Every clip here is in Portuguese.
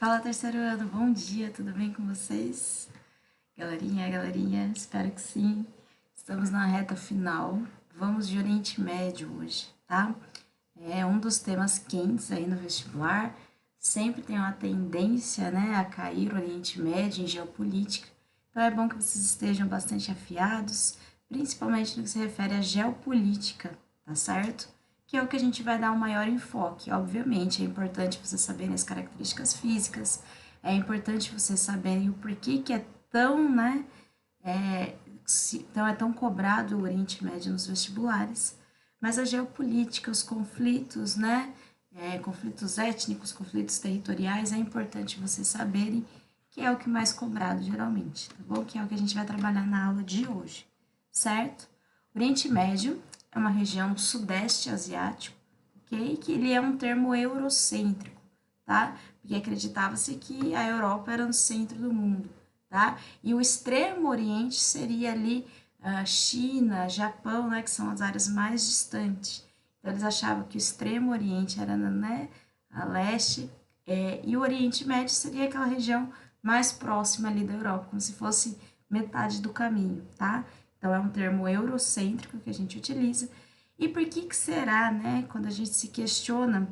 Fala, terceiro ano, bom dia, tudo bem com vocês? Galerinha, espero que sim. Estamos na reta final, vamos de Oriente Médio hoje, tá? É um dos temas quentes aí no vestibular, sempre tem uma tendência, né, a cair o Oriente Médio em geopolítica, então é bom que vocês estejam bastante afiados, principalmente no que se refere à geopolítica, tá certo? Que é o que a gente vai dar um maior enfoque. Obviamente, é importante vocês saberem as características físicas, é importante vocês saberem o porquê que é tão, né, então é tão cobrado o Oriente Médio nos vestibulares, mas a geopolítica, os conflitos, né, conflitos étnicos, conflitos territoriais, é importante vocês saberem que é o que mais cobrado geralmente, tá bom? Que é o que a gente vai trabalhar na aula de hoje, certo? Oriente Médio é uma região do Sudeste Asiático, ok? Que ele é um termo eurocêntrico, tá? Porque acreditava-se que a Europa era no centro do mundo, tá? E o Extremo Oriente seria ali China, Japão, né? Que são as áreas mais distantes. Então, eles achavam que o Extremo Oriente era, né, a leste, e o Oriente Médio seria aquela região mais próxima ali da Europa, como se fosse metade do caminho, tá? Então, é um termo eurocêntrico que a gente utiliza. E por que será, né, quando a gente se questiona,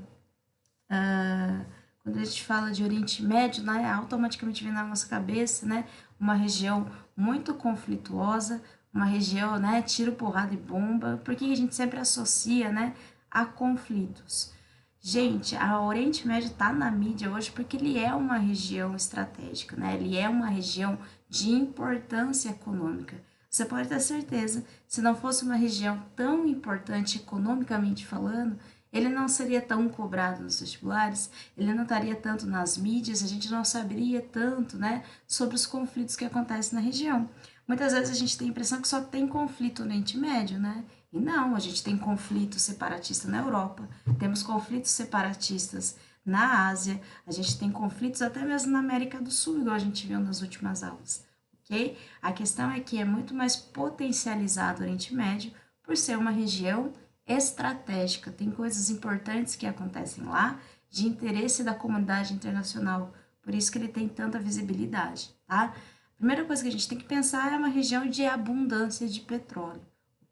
quando a gente fala de Oriente Médio, né, automaticamente vem na nossa cabeça, né, uma região muito conflituosa, uma região, né, tiro, porrada e bomba. Por que a gente sempre associa, né, a conflitos? Gente, a Oriente Médio está na mídia hoje porque ele é uma região estratégica, né? Ele é uma região de importância econômica. Você pode ter certeza, se não fosse uma região tão importante economicamente falando, ele não seria tão cobrado nos vestibulares, ele não estaria tanto nas mídias, a gente não saberia tanto, né, sobre os conflitos que acontecem na região. Muitas vezes a gente tem a impressão que só tem conflito no Oriente Médio, né? E não, a gente tem conflito separatista na Europa, temos conflitos separatistas na Ásia, a gente tem conflitos até mesmo na América do Sul, igual a gente viu nas últimas aulas, ok? A questão é que é muito mais potencializado o Oriente Médio por ser uma região estratégica, tem coisas importantes que acontecem lá, de interesse da comunidade internacional, por isso que ele tem tanta visibilidade, tá? A primeira coisa que a gente tem que pensar é uma região de abundância de petróleo,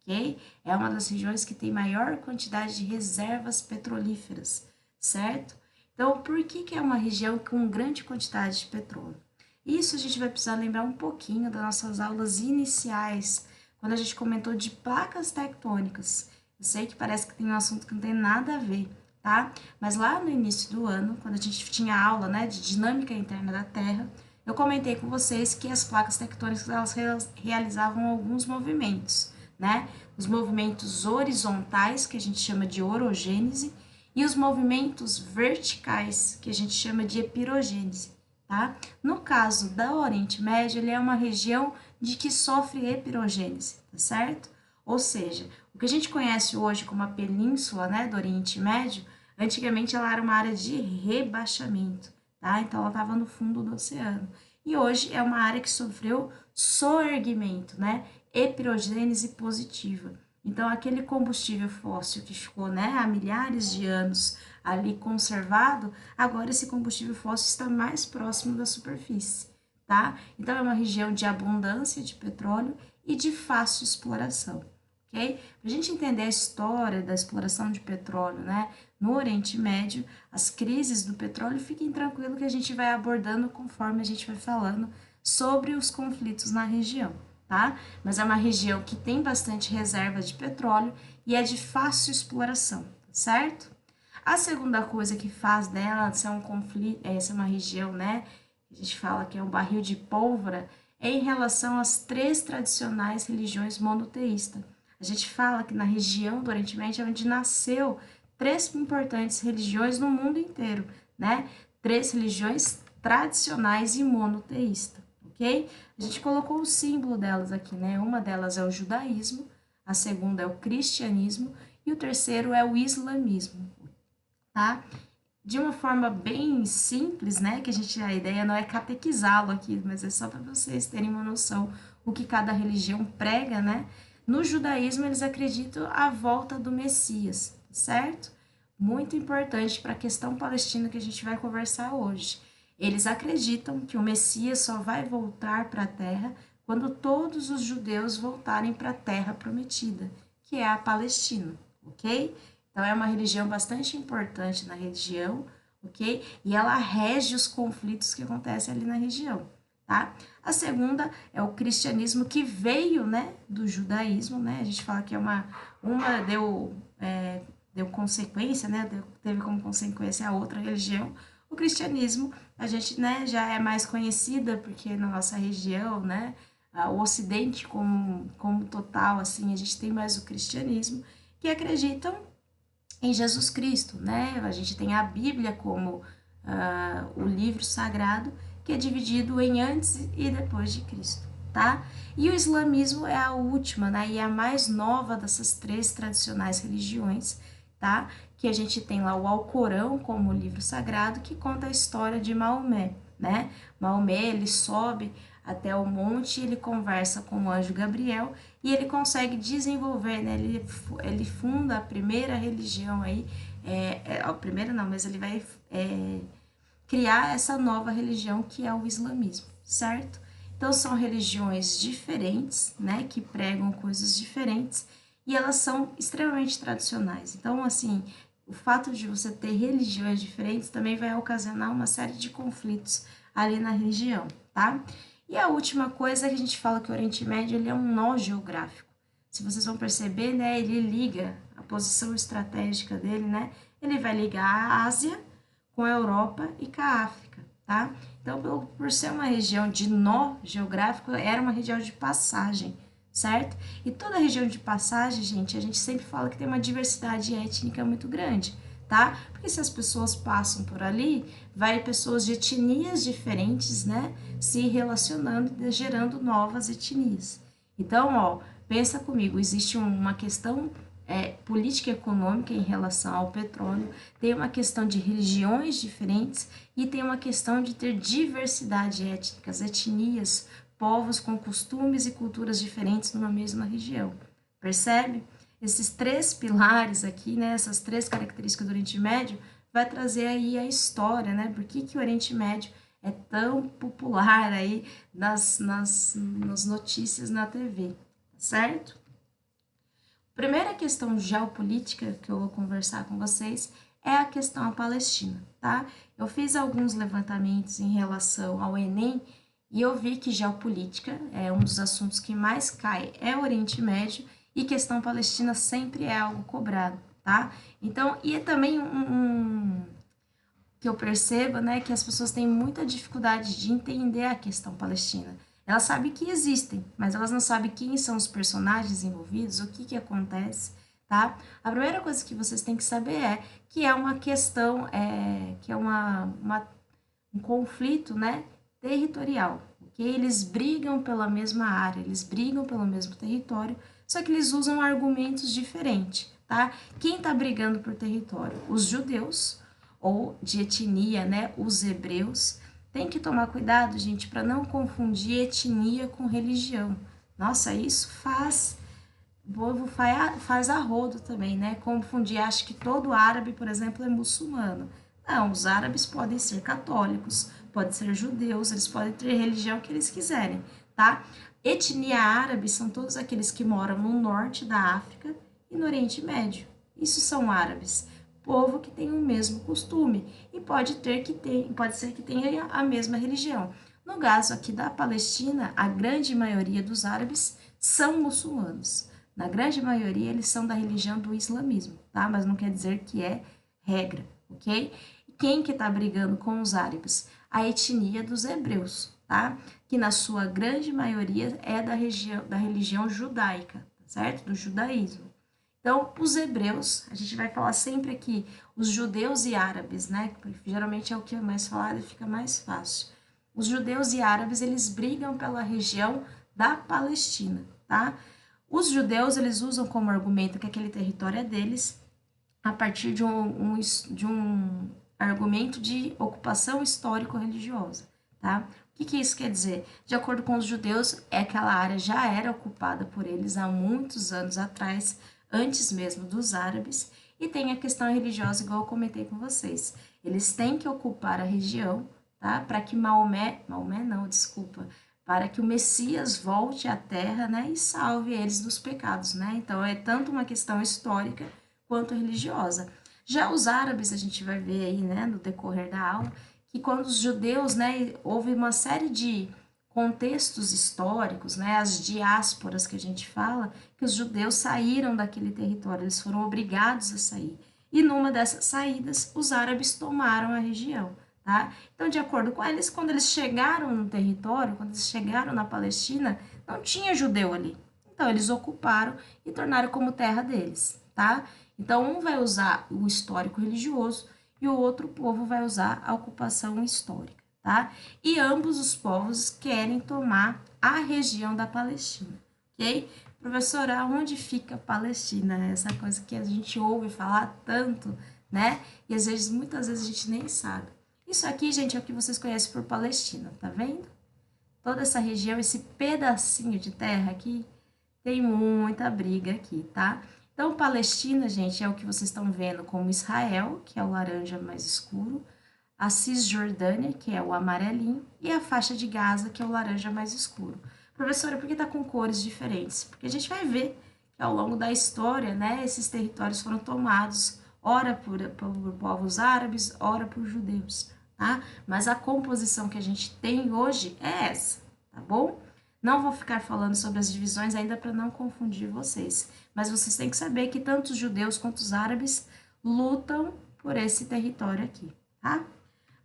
ok? É uma das regiões que tem maior quantidade de reservas petrolíferas, certo? Então, por que é uma região com grande quantidade de petróleo? Isso a gente vai precisar lembrar um pouquinho das nossas aulas iniciais, quando a gente comentou de placas tectônicas. Eu sei que parece que tem um assunto que não tem nada a ver, tá? Mas lá no início do ano, quando a gente tinha aula, né, de dinâmica interna da Terra, eu comentei com vocês que as placas tectônicas elas realizavam alguns movimentos, né? Os movimentos horizontais, que a gente chama de orogênese, e os movimentos verticais, que a gente chama de epirogênese, tá? No caso da Oriente Médio, ele é uma região de que sofre epirogênese, tá certo? Ou seja, o que a gente conhece hoje como a península, né, do Oriente Médio, antigamente ela era uma área de rebaixamento, tá? Então ela estava no fundo do oceano. E hoje é uma área que sofreu soerguimento, né? Epirogênese positiva. Então aquele combustível fóssil que ficou, né, há milhares de anos ali conservado, agora esse combustível fóssil está mais próximo da superfície, tá? Então é uma região de abundância de petróleo e de fácil exploração, ok? Para a gente entender a história da exploração de petróleo, né, no Oriente Médio, as crises do petróleo, fiquem tranquilos que a gente vai abordando conforme a gente vai falando sobre os conflitos na região, tá? Mas é uma região que tem bastante reserva de petróleo e é de fácil exploração, certo? A segunda coisa que faz dela ser um conflito, ser uma região, né, que a gente fala que é um barril de pólvora, é em relação às três tradicionais religiões monoteístas. A gente fala que na região do Oriente Médio é onde nasceu três importantes religiões no mundo inteiro, né? Três religiões tradicionais e monoteístas, ok? A gente colocou o símbolo delas aqui, né? Uma delas é o judaísmo, a segunda é o cristianismo e o terceiro é o islamismo, tá? De uma forma bem simples, né? Que a ideia não é catequizá-lo aqui, mas é só para vocês terem uma noção o que cada religião prega, né? No judaísmo, eles acreditam a volta do Messias, certo? Muito importante para a questão palestina que a gente vai conversar hoje. Eles acreditam que o Messias só vai voltar para a Terra quando todos os judeus voltarem para a Terra Prometida, que é a Palestina, ok? Então é uma religião bastante importante na região, ok? E ela rege os conflitos que acontecem ali na região, tá? A segunda é o cristianismo que veio, né, do judaísmo, né? A gente fala que é uma deu consequência, né? Teve como consequência a outra religião. O cristianismo, a gente, né, já é mais conhecida porque na nossa região, né, o Ocidente como total, assim, a gente tem mais o cristianismo, que acreditam em Jesus Cristo, né? A gente tem a Bíblia como o livro sagrado, que é dividido em antes e depois de Cristo, tá? E o islamismo é a última, né? E a mais nova dessas três tradicionais religiões, tá? Que a gente tem lá o Alcorão como livro sagrado, que conta a história de Maomé, né? Maomé, ele sobe até o monte, ele conversa com o anjo Gabriel e ele consegue desenvolver, né? Ele funda a primeira religião aí, a primeira não, mas ele vai criar essa nova religião que é o islamismo, certo? Então são religiões diferentes, né, que pregam coisas diferentes e elas são extremamente tradicionais. Então, assim, o fato de você ter religiões diferentes também vai ocasionar uma série de conflitos ali na região, tá? E a última coisa é que a gente fala que o Oriente Médio ele é um nó geográfico. Se vocês vão perceber, né, ele liga a posição estratégica dele, né? Ele vai ligar a Ásia com a Europa e com a África, tá? Então, por ser uma região de nó geográfico, era uma região de passagem, certo? E toda região de passagem, gente, a gente sempre fala que tem uma diversidade étnica muito grande, tá? Porque se as pessoas passam por ali, vai pessoas de etnias diferentes, né, se relacionando e gerando novas etnias. Então, ó, pensa comigo, existe uma questão política e econômica em relação ao petróleo, tem uma questão de religiões diferentes e tem uma questão de ter diversidade étnicas, etnias, povos com costumes e culturas diferentes numa mesma região. Percebe? Esses três pilares aqui, né, essas três características do Oriente Médio, vai trazer aí a história, né? Por que o Oriente Médio é tão popular aí nas notícias na TV, certo? Primeira questão geopolítica que eu vou conversar com vocês é a questão palestina, tá? Eu fiz alguns levantamentos em relação ao Enem e eu vi que geopolítica é um dos assuntos que mais cai, é o Oriente Médio e questão palestina sempre é algo cobrado, tá? Então, e é também que eu percebo, né, que as pessoas têm muita dificuldade de entender a questão palestina. Elas sabem que existem, mas elas não sabem quem são os personagens envolvidos, o que acontece, tá? A primeira coisa que vocês têm que saber é que é uma questão, que é um conflito, né, territorial, ok? Eles brigam pela mesma área, eles brigam pelo mesmo território, só que eles usam argumentos diferentes, tá? Quem tá brigando por território? Os judeus, ou de etnia, né, os hebreus. Tem que tomar cuidado, gente, para não confundir etnia com religião. Nossa, isso o povo faz a rodo também, né? Confundir, acha que todo árabe, por exemplo, é muçulmano. Não, os árabes podem ser católicos, podem ser judeus, eles podem ter religião que eles quiserem, tá? Etnia árabe são todos aqueles que moram no norte da África e no Oriente Médio. Isso são árabes, povo que tem o mesmo costume e pode ser que tenha a mesma religião. No caso aqui da Palestina, a grande maioria dos árabes são muçulmanos. Na grande maioria, eles são da religião do islamismo, tá? Mas não quer dizer que é regra, ok? E quem que tá brigando com os árabes? A etnia dos hebreus, tá? Que na sua grande maioria é da religião judaica, certo? Do judaísmo. Então, os hebreus, a gente vai falar sempre aqui, os judeus e árabes, né? Porque geralmente é o que é mais falado e fica mais fácil. Os judeus e árabes, eles brigam pela região da Palestina, tá? Os judeus, eles usam como argumento que aquele território é deles a partir de um argumento de ocupação histórico-religiosa, tá? O que isso quer dizer? De acordo com os judeus, aquela área já era ocupada por eles há muitos anos atrás, antes mesmo dos árabes, e tem a questão religiosa, igual eu comentei com vocês. Eles têm que ocupar a região tá? Para que Maomé não, desculpa, para que o Messias volte à Terra, né, e salve eles dos pecados, né? Então é tanto uma questão histórica quanto religiosa. Já os árabes, a gente vai ver aí, né, no decorrer da aula, que quando os judeus, né, houve uma série de contextos históricos, né, as diásporas que a gente fala, que os judeus saíram daquele território, eles foram obrigados a sair. E numa dessas saídas, os árabes tomaram a região, tá? Então, de acordo com eles, quando eles chegaram no território, quando eles chegaram na Palestina, não tinha judeu ali. Então, eles ocuparam e tornaram como terra deles, tá? Então, um vai usar o histórico religioso e o outro povo vai usar a ocupação histórica, tá? E ambos os povos querem tomar a região da Palestina, ok? Professora, onde fica a Palestina? Essa coisa que a gente ouve falar tanto, né? E às vezes, muitas vezes a gente nem sabe. Isso aqui, gente, é o que vocês conhecem por Palestina, tá vendo? Toda essa região, esse pedacinho de terra aqui, tem muita briga aqui, tá? Então, Palestina, gente, é o que vocês estão vendo como Israel, que é o laranja mais escuro, a Cisjordânia, que é o amarelinho, e a faixa de Gaza, que é o laranja mais escuro. Professora, por que está com cores diferentes? Porque a gente vai ver que ao longo da história, né, esses territórios foram tomados, ora por povos árabes, ora por judeus, tá? Mas a composição que a gente tem hoje é essa, tá bom? Não vou ficar falando sobre as divisões ainda para não confundir vocês, mas vocês têm que saber que tanto os judeus quanto os árabes lutam por esse território aqui, tá?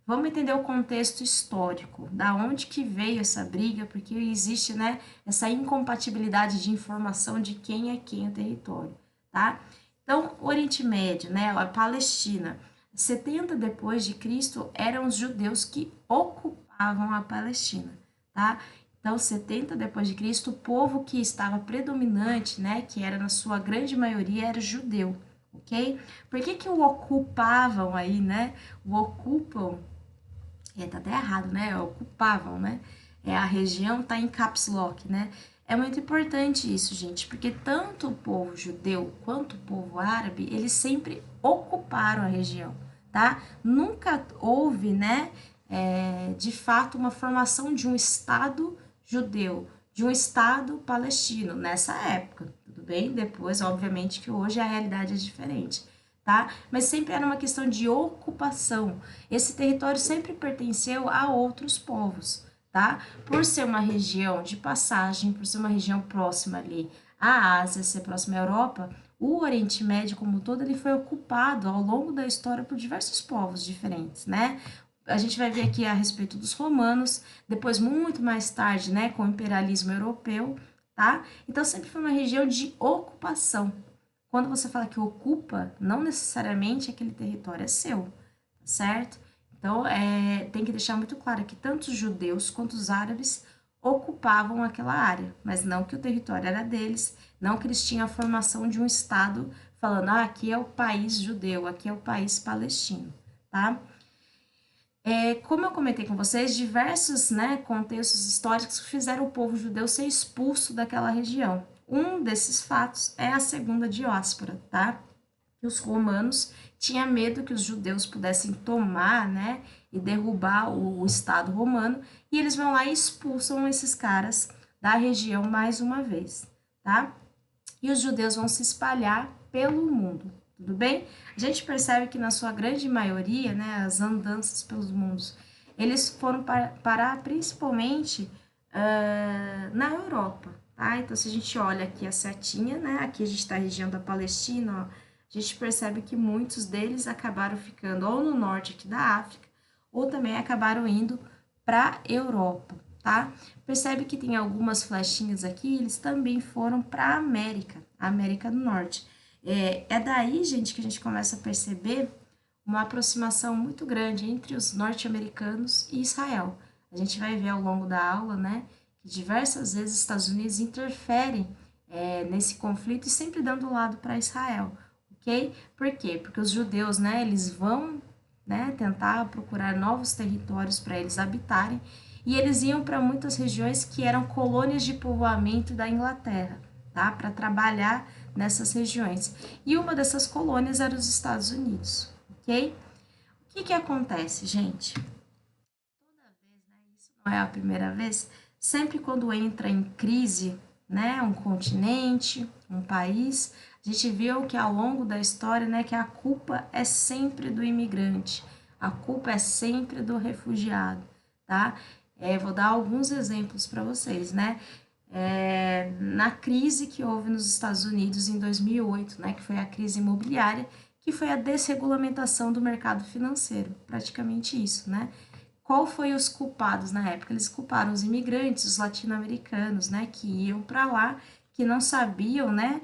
Vamos entender o contexto histórico, da onde que veio essa briga, porque existe, né, essa incompatibilidade de informação de quem é quem o território, tá? Então, o Oriente Médio, né, a Palestina, 70 depois de Cristo, eram os judeus que ocupavam a Palestina, tá? Então, 70 depois de Cristo, o povo que estava predominante, né, que era na sua grande maioria, era judeu, ok? Por que o ocupavam aí, né? O ocupam, tá até errado, né? Ocupavam, né? A região tá em caps lock, né? É muito importante isso, gente, porque tanto o povo judeu quanto o povo árabe, eles sempre ocuparam a região, tá? Nunca houve, né, de fato, uma formação de um Estado judeu, de um Estado palestino nessa época, tudo bem? Depois, obviamente, que hoje a realidade é diferente, tá? Mas sempre era uma questão de ocupação. Esse território sempre pertenceu a outros povos, tá? Por ser uma região de passagem, por ser uma região próxima ali à Ásia, ser próxima à Europa, o Oriente Médio como um todo ele foi ocupado ao longo da história por diversos povos diferentes, né? A gente vai ver aqui a respeito dos romanos, depois muito mais tarde, né, com o imperialismo europeu, tá? Então sempre foi uma região de ocupação. Quando você fala que ocupa, não necessariamente aquele território é seu, certo? Então, tem que deixar muito claro que tanto os judeus quanto os árabes ocupavam aquela área, mas não que o território era deles, não que eles tinham a formação de um Estado falando, aqui é o país judeu, aqui é o país palestino, tá? Como eu comentei com vocês, diversos, né, contextos históricos fizeram o povo judeu ser expulso daquela região. Um desses fatos é a segunda diáspora, tá? Que os romanos tinham medo que os judeus pudessem tomar, né, e derrubar o Estado romano, e eles vão lá e expulsam esses caras da região mais uma vez, tá? E os judeus vão se espalhar pelo mundo, tudo bem? A gente percebe que na sua grande maioria, né, as andanças pelos mundos, eles foram parar principalmente na Europa, tá? Então, se a gente olha aqui a setinha, né, aqui a gente está na região da Palestina, ó, a gente percebe que muitos deles acabaram ficando ou no norte aqui da África, ou também acabaram indo para a Europa, tá? Percebe que tem algumas flechinhas aqui, eles também foram para a América do Norte. É daí, gente, que a gente começa a perceber uma aproximação muito grande entre os norte-americanos e Israel. A gente vai ver ao longo da aula, né, que diversas vezes os Estados Unidos interferem nesse conflito e sempre dando lado para Israel, ok? Por quê? Porque os judeus, né, eles vão, né, tentar procurar novos territórios para eles habitarem e eles iam para muitas regiões que eram colônias de povoamento da Inglaterra, tá? Para trabalhar nessas regiões. E uma dessas colônias era os Estados Unidos, ok? O que acontece, gente? não é a primeira vez, sempre quando entra em crise, né, um continente, um país, a gente viu que ao longo da história, né, que a culpa é sempre do imigrante, a culpa é sempre do refugiado, tá? Vou dar alguns exemplos para vocês, né? Na crise que houve nos Estados Unidos em 2008, né, que foi a crise imobiliária, que foi a desregulamentação do mercado financeiro, praticamente isso, né? Qual foi os culpados na época? Eles culparam os imigrantes, os latino-americanos, né, que iam para lá, que não sabiam, né,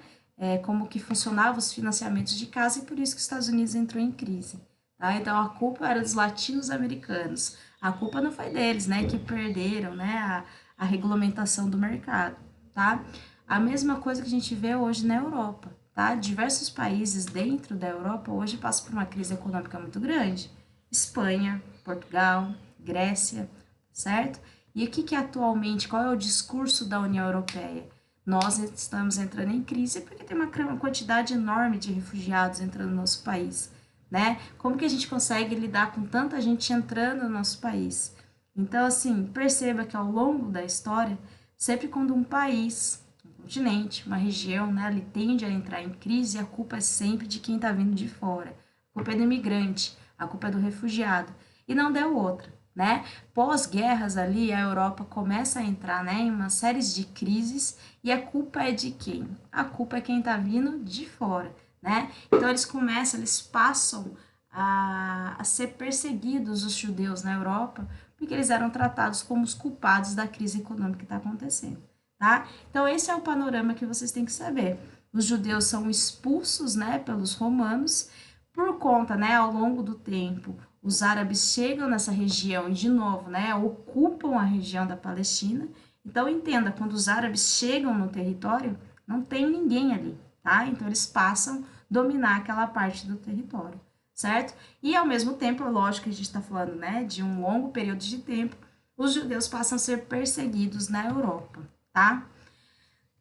como que funcionavam os financiamentos de casa e por isso que os Estados Unidos entrou em crise, tá? Então a culpa era dos latinos-americanos. A culpa não foi deles, né, que perderam, né, a regulamentação do mercado, tá? A mesma coisa que a gente vê hoje na Europa, tá? Diversos países dentro da Europa hoje passam por uma crise econômica muito grande. Espanha, Portugal, Grécia, certo? E aqui que atualmente, qual é o discurso da União Europeia? Nós estamos entrando em crise porque tem uma quantidade enorme de refugiados entrando no nosso país, né? Como que a gente consegue lidar com tanta gente entrando no nosso país? Então, assim, perceba que ao longo da história, sempre quando um país, um continente, uma região, né, ele tende a entrar em crise, a culpa é sempre de quem está vindo de fora. A culpa é do imigrante, a culpa é do refugiado. E não deu outra, né? Pós-guerras ali, a Europa começa a entrar, né, em uma série de crises e a culpa é de quem? A culpa é quem está vindo de fora, né? Então eles passam a ser perseguidos, os judeus na Europa, porque eles eram tratados como os culpados da crise econômica que está acontecendo, tá? Então esse é o panorama que vocês têm que saber. Os judeus são expulsos, né, pelos romanos, por conta, né, ao longo do tempo, os árabes chegam nessa região e, de novo, né, ocupam a região da Palestina. Então, entenda, quando os árabes chegam no território, não tem ninguém ali, tá? Então, eles passam a dominar aquela parte do território, certo? E, ao mesmo tempo, lógico que a gente está falando, né, de um longo período de tempo, os judeus passam a ser perseguidos na Europa, tá?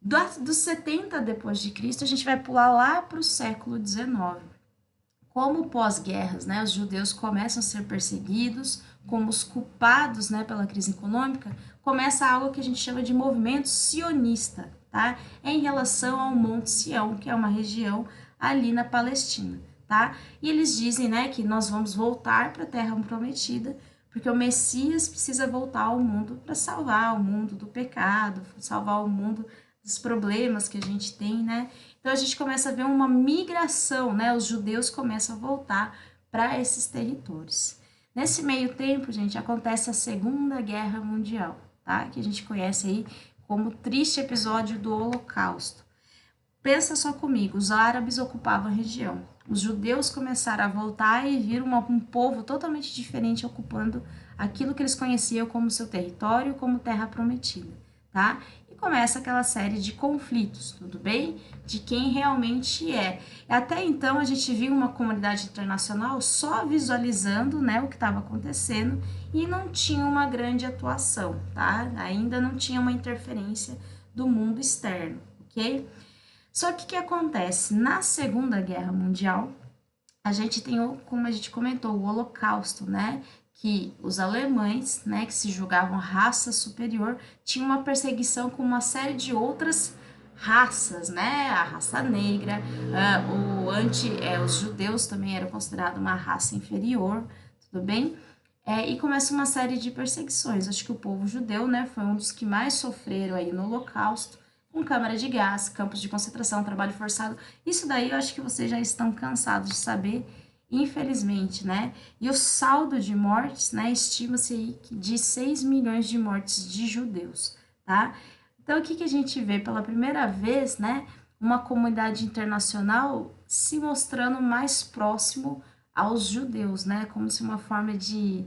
Dos 70 depois de Cristo, a gente vai pular lá para o século XIX. Como pós-guerras, né, os judeus começam a ser perseguidos, como os culpados, né, pela crise econômica, começa algo que a gente chama de movimento sionista, tá? Em relação ao Monte Sião, que é uma região ali na Palestina, tá? E eles dizem, né, que nós vamos voltar para a Terra Prometida, porque o Messias precisa voltar ao mundo para salvar o mundo do pecado, salvar o mundo dos problemas que a gente tem, né? Então a gente começa a ver uma migração, né? Os judeus começam a voltar para esses territórios. Nesse meio tempo, gente, acontece a Segunda Guerra Mundial, tá? Que a gente conhece aí como o triste episódio do Holocausto. Pensa só comigo, os árabes ocupavam a região. Os judeus começaram a voltar e viram um povo totalmente diferente ocupando aquilo que eles conheciam como seu território, como terra prometida, tá? Começa aquela série de conflitos, tudo bem? De quem realmente é. Até então a gente viu uma comunidade internacional só visualizando, né, o que estava acontecendo e não tinha uma grande atuação, tá? Ainda não tinha uma interferência do mundo externo, ok? Só que o que acontece? Na Segunda Guerra Mundial, a gente tem, como a gente comentou, o Holocausto, né? Que os alemães, né, que se julgavam raça superior, tinham uma perseguição com uma série de outras raças, né, a raça negra, os judeus também eram considerados uma raça inferior, tudo bem? E começa uma série de perseguições. Acho que o povo judeu, né, foi um dos que mais sofreram aí no Holocausto, com câmara de gás, campos de concentração, trabalho forçado. Isso daí eu acho que vocês já estão cansados de saber, infelizmente, né? E o saldo de mortes, né, estima-se aí de 6 milhões de mortes de judeus, tá? Então, o que que a gente vê? Pela primeira vez, né, uma comunidade internacional se mostrando mais próximo aos judeus, né? Como se uma forma de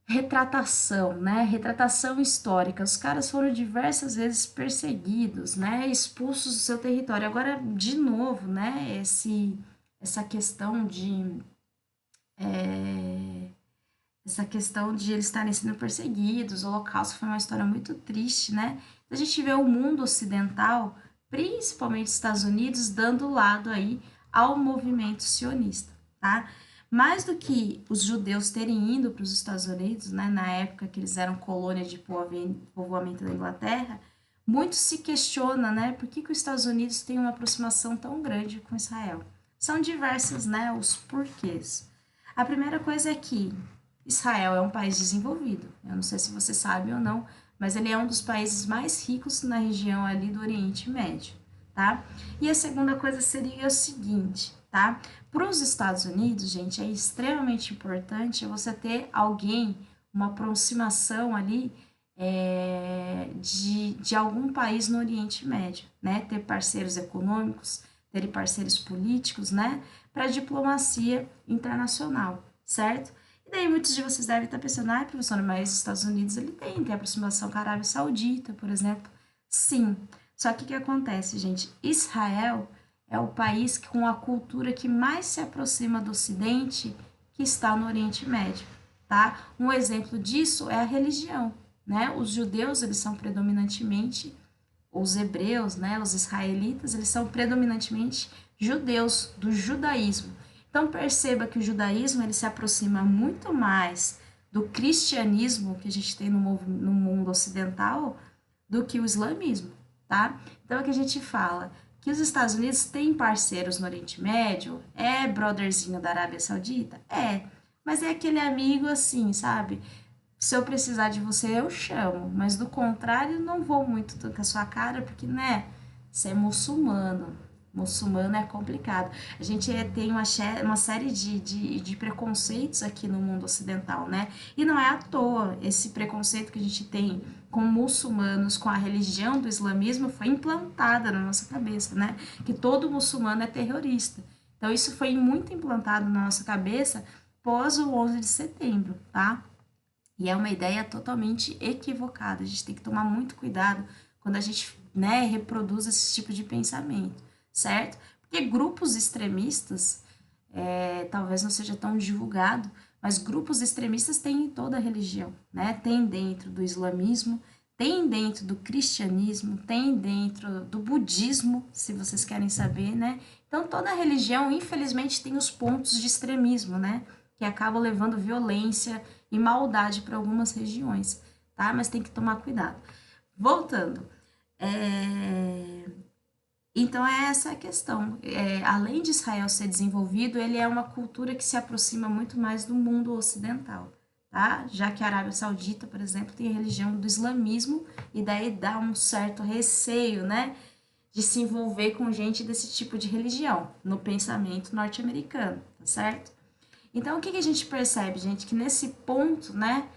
retratação, né? Retratação histórica. Os caras foram diversas vezes perseguidos, né? Expulsos do seu território. Agora, de novo, né? Essa questão de essa questão de eles estarem sendo perseguidos, o Holocausto foi uma história muito triste, né? A gente vê o mundo ocidental, principalmente os Estados Unidos, dando lado aí ao movimento sionista, tá? mais do que os judeus terem ido para os Estados Unidos, né, na época que eles eram colônia de povoamento da Inglaterra, muito se questiona, né, por que os Estados Unidos têm uma aproximação tão grande com Israel. São diversos, né, os porquês. A primeira coisa é que Israel é um país desenvolvido. Eu não sei se você sabe ou não, mas ele é um dos países mais ricos na região ali do Oriente Médio, tá? E a segunda coisa seria o seguinte, tá? Para os Estados Unidos, gente, é extremamente importante você ter alguém, uma aproximação ali de algum país no Oriente Médio, né? Ter parceiros econômicos, ter parceiros políticos, né? Para a diplomacia internacional, certo? E daí muitos de vocês devem estar pensando, ah, professora, mas os Estados Unidos ele tem aproximação com a Arábia Saudita, por exemplo. Sim, só que o que acontece, gente? Israel é o país com a cultura que mais se aproxima do Ocidente, que está no Oriente Médio, tá? Um exemplo disso é a religião, né? Os judeus, eles são predominantemente, os hebreus, né? Os israelitas, eles são predominantemente judeus, do judaísmo. Então perceba que o judaísmo, ele se aproxima muito mais do cristianismo que a gente tem no mundo ocidental do que o islamismo, tá? Então é que a gente fala que os Estados Unidos têm parceiros no Oriente Médio, é brotherzinho da Arábia Saudita? É, mas é aquele amigo assim, sabe? Se eu precisar de você, eu chamo, mas do contrário, não vou muito com a sua cara, porque, né, você é muçulmano. Muçulmano é complicado. A gente tem uma série de preconceitos aqui no mundo ocidental, né? E não é à toa esse preconceito que a gente tem com muçulmanos, com a religião do islamismo, foi implantada na nossa cabeça, né? Que todo muçulmano é terrorista. Então, isso foi muito implantado na nossa cabeça pós o 11 de setembro, tá? E é uma ideia totalmente equivocada. A gente tem que tomar muito cuidado quando a gente, né, reproduz esse tipo de pensamento, certo? Porque grupos extremistas, talvez não seja tão divulgado, mas grupos extremistas têm em toda a religião, né? Tem dentro do islamismo, tem dentro do cristianismo, tem dentro do budismo, se vocês querem saber, né? Então, toda religião, infelizmente, tem os pontos de extremismo, né? Que acabam levando violência e maldade para algumas regiões, tá? Mas tem que tomar cuidado. Voltando, então é essa a questão. Além de Israel ser desenvolvido, ele é uma cultura que se aproxima muito mais do mundo ocidental, tá? Já que a Arábia Saudita, por exemplo, tem a religião do islamismo e daí dá um certo receio, né? De se envolver com gente desse tipo de religião no pensamento norte-americano, tá certo? Então, o que a gente percebe, gente? Que nesse ponto, né,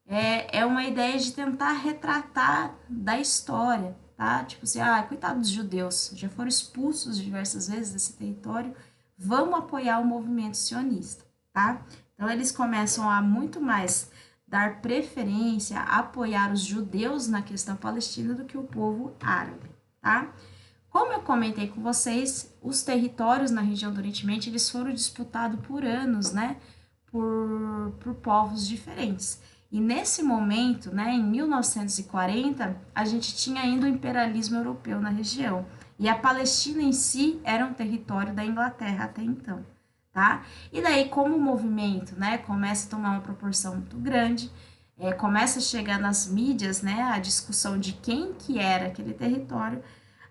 é uma ideia de tentar retratar da história, tá? Tipo assim, coitado dos judeus, já foram expulsos diversas vezes desse território, vamos apoiar o movimento sionista, tá? Então, eles começam a muito mais dar preferência, apoiar os judeus na questão palestina do que o povo árabe, tá? Como eu comentei com vocês, os territórios na região do Oriente Médio, eles foram disputados por anos, né, por povos diferentes. E nesse momento, né, em 1940, a gente tinha ainda o imperialismo europeu na região. E a Palestina em si era um território da Inglaterra até então, tá? E daí, como o movimento, né, começa a tomar uma proporção muito grande, começa a chegar nas mídias, né, a discussão de quem que era aquele território,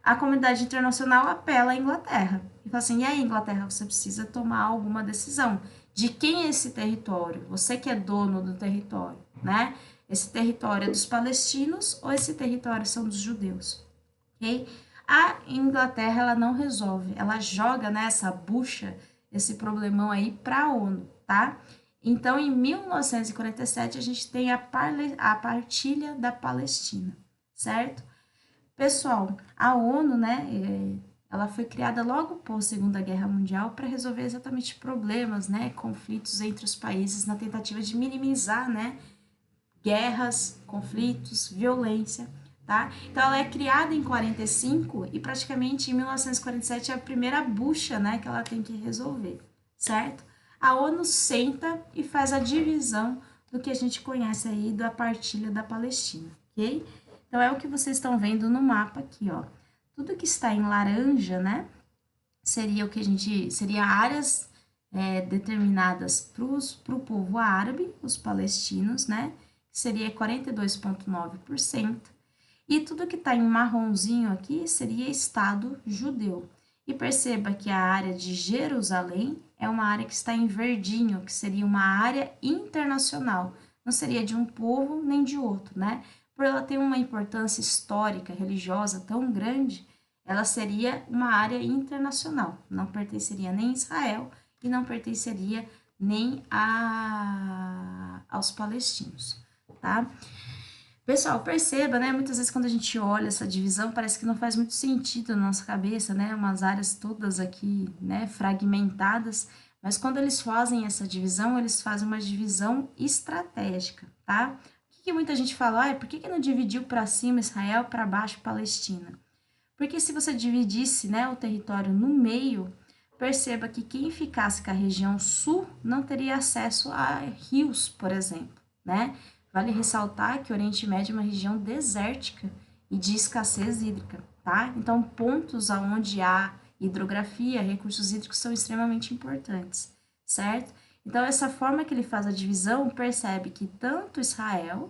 a comunidade internacional apela à Inglaterra e fala assim: e aí, Inglaterra, você precisa tomar alguma decisão. De quem é esse território? Você que é dono do território, né? Esse território é dos palestinos ou esse território são dos judeus? Ok? A Inglaterra, ela não resolve, ela joga nessa bucha, esse problemão aí para a ONU, tá? Então, em 1947, a gente tem a partilha da Palestina, certo? Pessoal, a ONU, né, ela foi criada logo após a Segunda Guerra Mundial para resolver exatamente problemas, né, conflitos entre os países na tentativa de minimizar, né, guerras, conflitos, violência, tá? Então ela é criada em 45 e praticamente em 1947 é a primeira bucha, né, que ela tem que resolver, certo? A ONU senta e faz a divisão do que a gente conhece aí da partilha da Palestina, ok? Então, é o que vocês estão vendo no mapa aqui, ó. Tudo que está em laranja, né, seria o que seria áreas determinadas para o povo árabe, os palestinos, né? Que seria 42,9%. E tudo que está em marronzinho aqui seria Estado judeu. E perceba que a área de Jerusalém é uma área que está em verdinho, que seria uma área internacional. Não seria de um povo nem de outro, né? Por ela ter uma importância histórica, religiosa tão grande, ela seria uma área internacional. Não pertenceria nem a Israel e não pertenceria nem aos palestinos, tá? Pessoal, perceba, né? Muitas vezes quando a gente olha essa divisão, parece que não faz muito sentido na nossa cabeça, né? Umas áreas todas aqui, né, fragmentadas, mas quando eles fazem essa divisão, eles fazem uma divisão estratégica, tá? O que muita gente fala, por que não dividiu para cima Israel, para baixo Palestina? Porque se você dividisse, né, o território no meio, perceba que quem ficasse com a região sul não teria acesso a rios, por exemplo, né? Vale ressaltar que o Oriente Médio é uma região desértica e de escassez hídrica, tá? Então, pontos onde há hidrografia, recursos hídricos são extremamente importantes, certo? Então, essa forma que ele faz a divisão, percebe que tanto Israel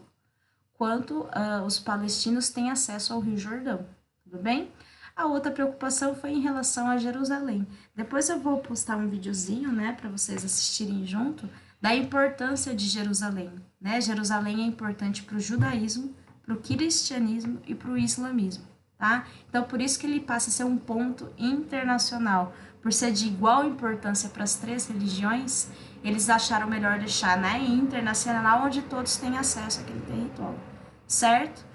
quanto os palestinos têm acesso ao Rio Jordão, tudo bem? A outra preocupação foi em relação a Jerusalém. Depois eu vou postar um videozinho, né, para vocês assistirem junto, da importância de Jerusalém, né? Jerusalém é importante para o judaísmo, para o cristianismo e para o islamismo, tá? Então, por isso que ele passa a ser um ponto internacional. Por ser de igual importância para as três religiões, eles acharam melhor deixar, né, internacional, onde todos têm acesso àquele território, certo?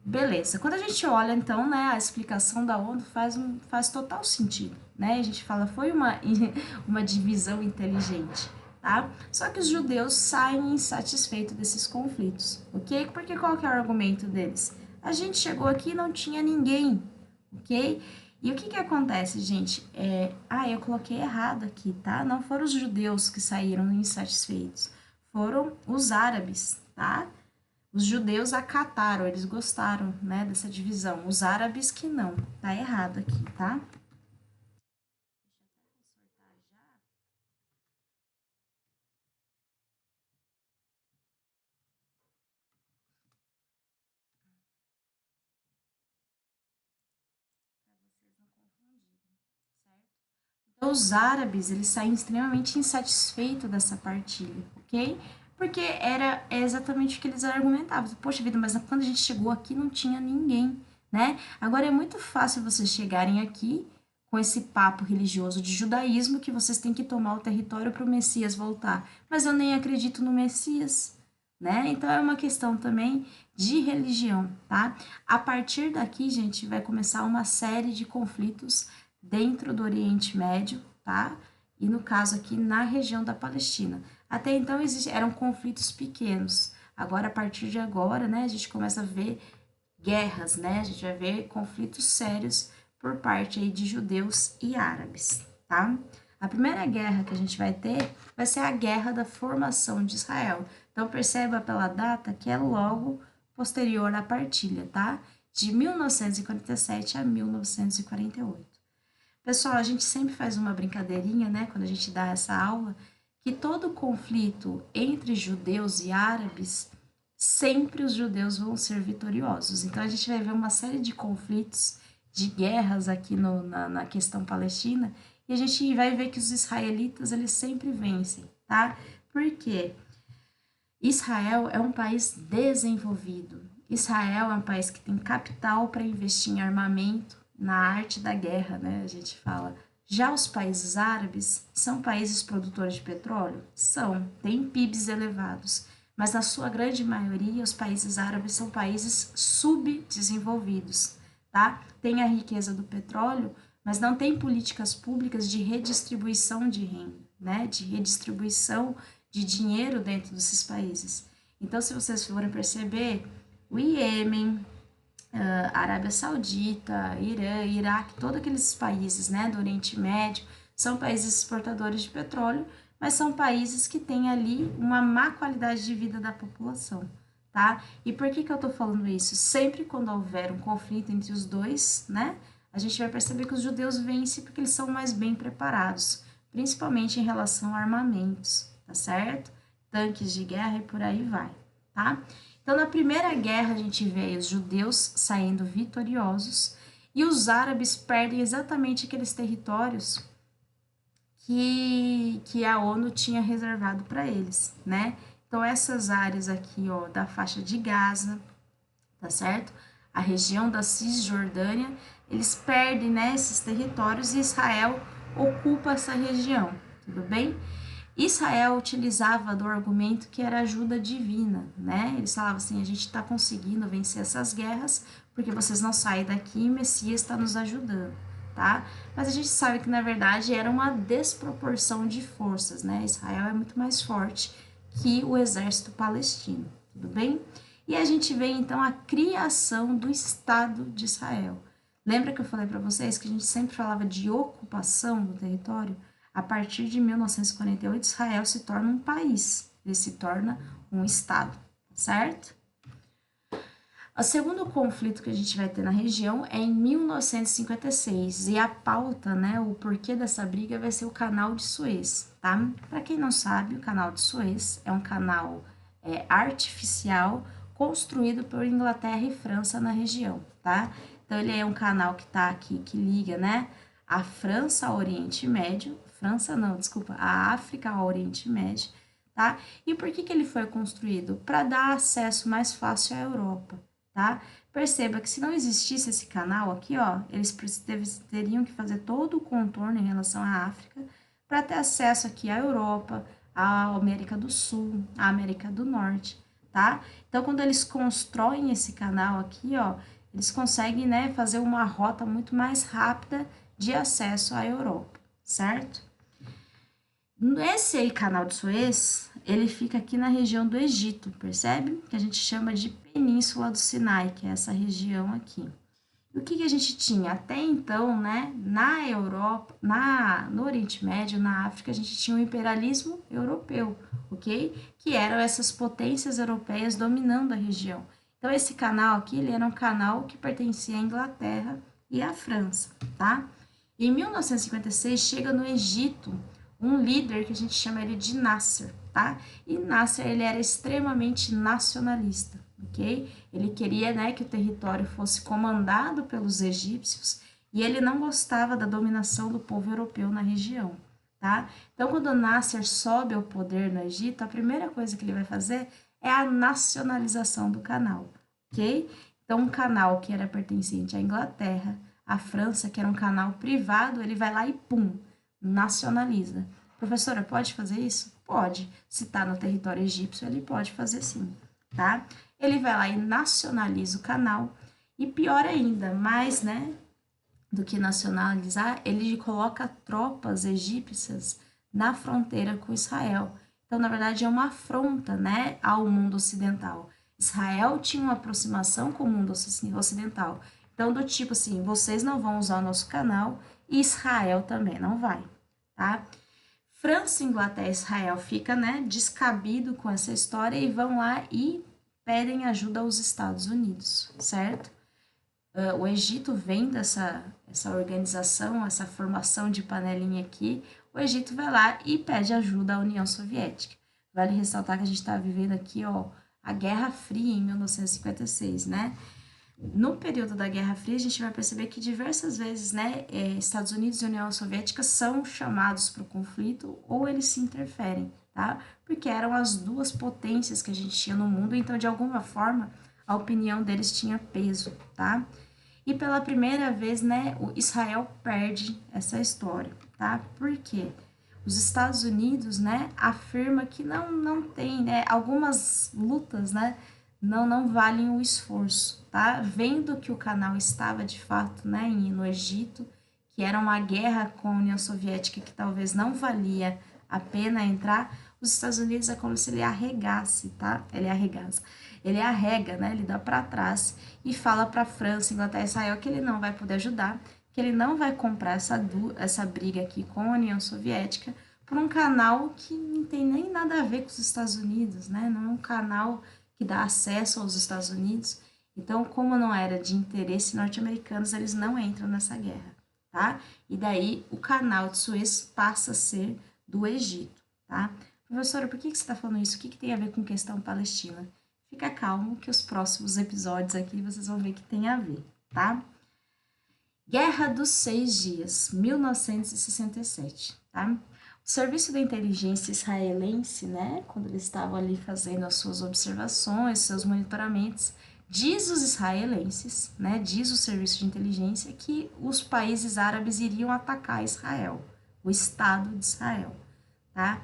Beleza. Quando a gente olha, então, né, a explicação da ONU faz total sentido, né? A gente fala, foi uma divisão inteligente, tá? Só que os judeus saem insatisfeitos desses conflitos, ok? Porque qual que é o argumento deles? A gente chegou aqui e não tinha ninguém, ok? E o que que acontece, gente? Eu coloquei errado aqui, tá? Não foram os judeus que saíram insatisfeitos, foram os árabes, tá? Os judeus acataram, eles gostaram, né, dessa divisão. Os árabes que não. Tá errado aqui, tá? Então, os árabes, eles saem extremamente insatisfeitos dessa partilha, ok? Porque é exatamente o que eles argumentavam. Poxa vida, mas quando a gente chegou aqui não tinha ninguém, né? Agora é muito fácil vocês chegarem aqui com esse papo religioso de judaísmo que vocês têm que tomar o território para o Messias voltar. Mas eu nem acredito no Messias, né? Então é uma questão também de religião, tá? A partir daqui, gente, vai começar uma série de conflitos dentro do Oriente Médio, tá? E no caso aqui na região da Palestina. Até então eram conflitos pequenos. Agora, a partir de agora, né, a gente começa a ver guerras, né? A gente vai ver conflitos sérios por parte aí de judeus e árabes, tá? A primeira guerra que a gente vai ter vai ser a guerra da formação de Israel. Então, perceba pela data que é logo posterior à partilha, tá? De 1947 a 1948. Pessoal, a gente sempre faz uma brincadeirinha, né, quando a gente dá essa aula, que todo conflito entre judeus e árabes, sempre os judeus vão ser vitoriosos. Então, a gente vai ver uma série de conflitos, de guerras aqui na questão palestina, e a gente vai ver que os israelitas, eles sempre vencem, tá? Por quê? Israel é um país desenvolvido. Israel é um país que tem capital para investir em armamento, na arte da guerra, né? A gente fala. Já os países árabes são países produtores de petróleo? São, têm PIBs elevados, mas na sua grande maioria os países árabes são países subdesenvolvidos, tá? Tem a riqueza do petróleo, mas não tem políticas públicas de redistribuição de renda, né? De redistribuição de dinheiro dentro desses países. Então, se vocês forem perceber, o Iêmen, Arábia Saudita, Irã, Iraque, todos aqueles países, né, do Oriente Médio, são países exportadores de petróleo, mas são países que têm ali uma má qualidade de vida da população, tá? E por que eu tô falando isso? Sempre quando houver um conflito entre os dois, né, a gente vai perceber que os judeus vencem porque eles são mais bem preparados, principalmente em relação a armamentos, tá certo? Tanques de guerra e por aí vai, tá? Então, na Primeira Guerra, a gente vê os judeus saindo vitoriosos e os árabes perdem exatamente aqueles territórios que a ONU tinha reservado para eles, né? Então, essas áreas aqui, ó, da faixa de Gaza, tá certo? A região da Cisjordânia, eles perdem, né, esses territórios e Israel ocupa essa região, tudo bem? Israel utilizava do argumento que era ajuda divina, né? Eles falavam assim, a gente está conseguindo vencer essas guerras porque vocês não saem daqui e Messias está nos ajudando, tá? Mas a gente sabe que, na verdade, era uma desproporção de forças, né? Israel é muito mais forte que o exército palestino, tudo bem? E a gente vê, então, a criação do Estado de Israel. Lembra que eu falei para vocês que a gente sempre falava de ocupação do território? A partir de 1948, Israel se torna um país, ele se torna um Estado, certo? O segundo conflito que a gente vai ter na região é em 1956 e a pauta, né, o porquê dessa briga vai ser o Canal de Suez, tá? Para quem não sabe, o Canal de Suez é um canal artificial construído por Inglaterra e França na região, tá? Então ele é um canal que tá aqui, que liga, né, a França ao Oriente Médio, França não, desculpa, a África ao Oriente Médio, tá? E por que ele foi construído? Para dar acesso mais fácil à Europa, tá? Perceba que se não existisse esse canal aqui, ó, eles teriam que fazer todo o contorno em relação à África para ter acesso aqui à Europa, à América do Sul, à América do Norte, tá? Então, quando eles constroem esse canal aqui, ó, eles conseguem, né, fazer uma rota muito mais rápida de acesso à Europa, certo? Esse aí, Canal de Suez, ele fica aqui na região do Egito, percebe? Que a gente chama de Península do Sinai, que é essa região aqui. E o que a gente tinha? Até então, né, na Europa, no Oriente Médio, na África, a gente tinha o imperialismo europeu, ok? Que eram essas potências europeias dominando a região. Então, esse canal aqui, ele era um canal que pertencia à Inglaterra e à França, tá? Em 1956, chega no Egito um líder que a gente chama ele de Nasser, tá? E Nasser, ele era extremamente nacionalista, ok? Ele queria, né, que o território fosse comandado pelos egípcios e ele não gostava da dominação do povo europeu na região, tá? Então, quando Nasser sobe ao poder no Egito, a primeira coisa que ele vai fazer é a nacionalização do canal, ok? Então, um canal que era pertencente à Inglaterra, à França, que era um canal privado, ele vai lá e pum, nacionaliza. Professora, pode fazer isso? Pode. Se está no território egípcio, ele pode fazer sim, tá? Ele vai lá e nacionaliza o canal. E pior ainda, mais, né, do que nacionalizar, ele coloca tropas egípcias na fronteira com Israel. Então, na verdade, é uma afronta, né, ao mundo ocidental. Israel tinha uma aproximação com o mundo ocidental. Então, do tipo assim, vocês não vão usar o nosso canal e Israel também não vai, tá? França, Inglaterra e Israel fica, né, descabido com essa história e vão lá e pedem ajuda aos Estados Unidos, certo? O Egito vem essa organização, essa formação de panelinha aqui, o Egito vai lá e pede ajuda à União Soviética. Vale ressaltar que a gente está vivendo aqui, ó, a Guerra Fria em 1956, né? No período da Guerra Fria, a gente vai perceber que diversas vezes, né, Estados Unidos e União Soviética são chamados para o conflito ou eles se interferem, tá? Porque eram as duas potências que a gente tinha no mundo, então, de alguma forma, a opinião deles tinha peso, tá? E pela primeira vez, né, o Israel perde essa história, tá? Por quê? Os Estados Unidos, né, afirma que não tem, né, algumas lutas, né, não valem o esforço, tá? Vendo que o canal estava de fato, né, no Egito, que era uma guerra com a União Soviética que talvez não valia a pena entrar, os Estados Unidos é como se ele arregasse, tá? Ele arregaça. Ele arrega, né? Ele dá para trás e fala para França, Inglaterra e Israel que ele não vai poder ajudar, que ele não vai comprar essa briga aqui com a União Soviética por um canal que não tem nem nada a ver com os Estados Unidos, né? Não é um canal que dá acesso aos Estados Unidos. Então, como não era de interesse norte-americanos, eles não entram nessa guerra, tá? E daí o canal de Suez passa a ser do Egito, tá? Professora, por que você está falando isso? O que tem a ver com questão palestina? Fica calmo que os próximos episódios aqui vocês vão ver que tem a ver, tá? Guerra dos 6 Dias, 1967, tá? O Serviço da Inteligência Israelense, né, quando eles estavam ali fazendo as suas observações, seus monitoramentos, diz os israelenses, né, diz o Serviço de Inteligência que os países árabes iriam atacar Israel, o Estado de Israel, tá?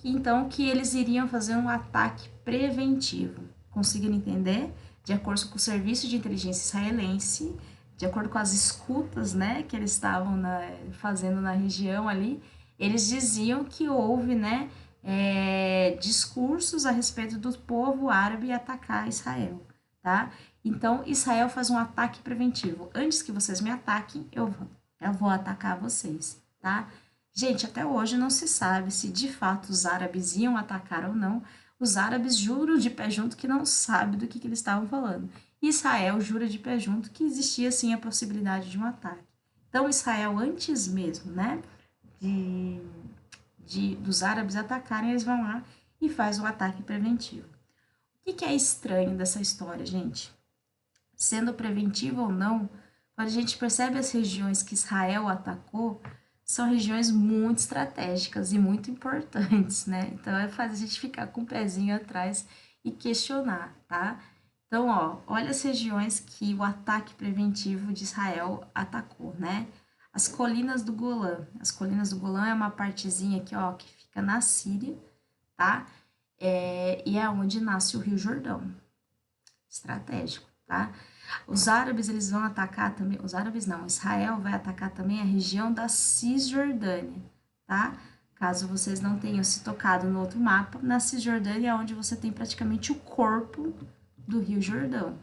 Então, que eles iriam fazer um ataque preventivo. Conseguiram entender? De acordo com o Serviço de Inteligência Israelense, de acordo com as escutas, né, que eles estavam fazendo na região ali, eles diziam que houve, né, discursos a respeito do povo árabe atacar Israel, tá? Então, Israel faz um ataque preventivo. Antes que vocês me ataquem, eu vou atacar vocês, tá? Gente, até hoje não se sabe se de fato os árabes iam atacar ou não. Os árabes juram de pé junto que não sabem do que eles estavam falando. Israel jura de pé junto que existia sim a possibilidade de um ataque. Então, Israel, antes mesmo, né, dos árabes atacarem, eles vão lá e faz um ataque preventivo. O que é estranho dessa história, gente? Sendo preventivo ou não, quando a gente percebe as regiões que Israel atacou, são regiões muito estratégicas e muito importantes, né? Então, faz a gente ficar com o pezinho atrás e questionar, tá? Então, ó, olha as regiões que o ataque preventivo de Israel atacou, né? As colinas do Golã. As colinas do Golã é uma partezinha aqui, ó, que fica na Síria, tá? E é onde nasce o Rio Jordão. Estratégico, tá? Os árabes, eles vão atacar também, os árabes não, Israel vai atacar também a região da Cisjordânia, tá? Caso vocês não tenham se tocado no outro mapa, na Cisjordânia é onde você tem praticamente o corpo do Rio Jordão,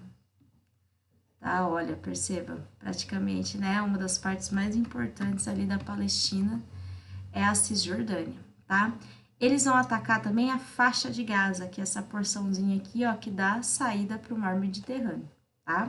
tá? Olha, perceba, praticamente, né, uma das partes mais importantes ali da Palestina é a Cisjordânia, tá? Eles vão atacar também a faixa de Gaza, que é essa porçãozinha aqui, ó, que dá saída para o mar Mediterrâneo, tá?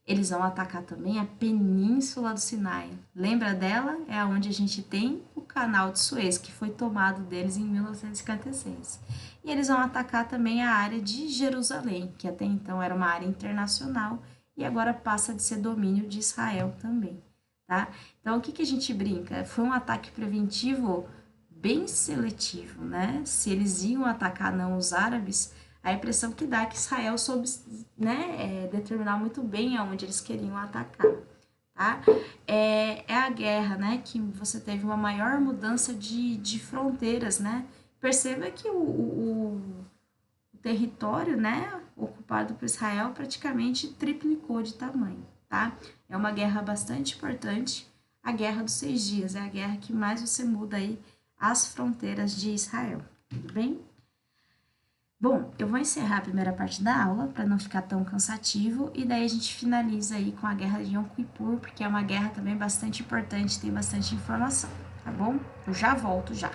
Eles vão atacar também a Península do Sinai. Lembra dela? É onde a gente tem o Canal de Suez, que foi tomado deles em 1956. E eles vão atacar também a área de Jerusalém, que até então era uma área internacional e agora passa de ser domínio de Israel também, tá? Então, o que a gente brinca? Foi um ataque preventivo bem seletivo, né? Se eles iam atacar não os árabes, a impressão que dá é que Israel soube, né, determinar muito bem aonde eles queriam atacar, tá? É a guerra, né, que você teve uma maior mudança de fronteiras, né? Perceba que o território, né, ocupado por Israel praticamente triplicou de tamanho, tá? É uma guerra bastante importante. A Guerra dos 6 Dias é a guerra que mais você muda aí as fronteiras de Israel, tudo bem? Bom, eu vou encerrar a primeira parte da aula para não ficar tão cansativo e daí a gente finaliza aí com a Guerra de Yom Kippur, porque é uma guerra também bastante importante, tem bastante informação, tá bom? Eu já volto já.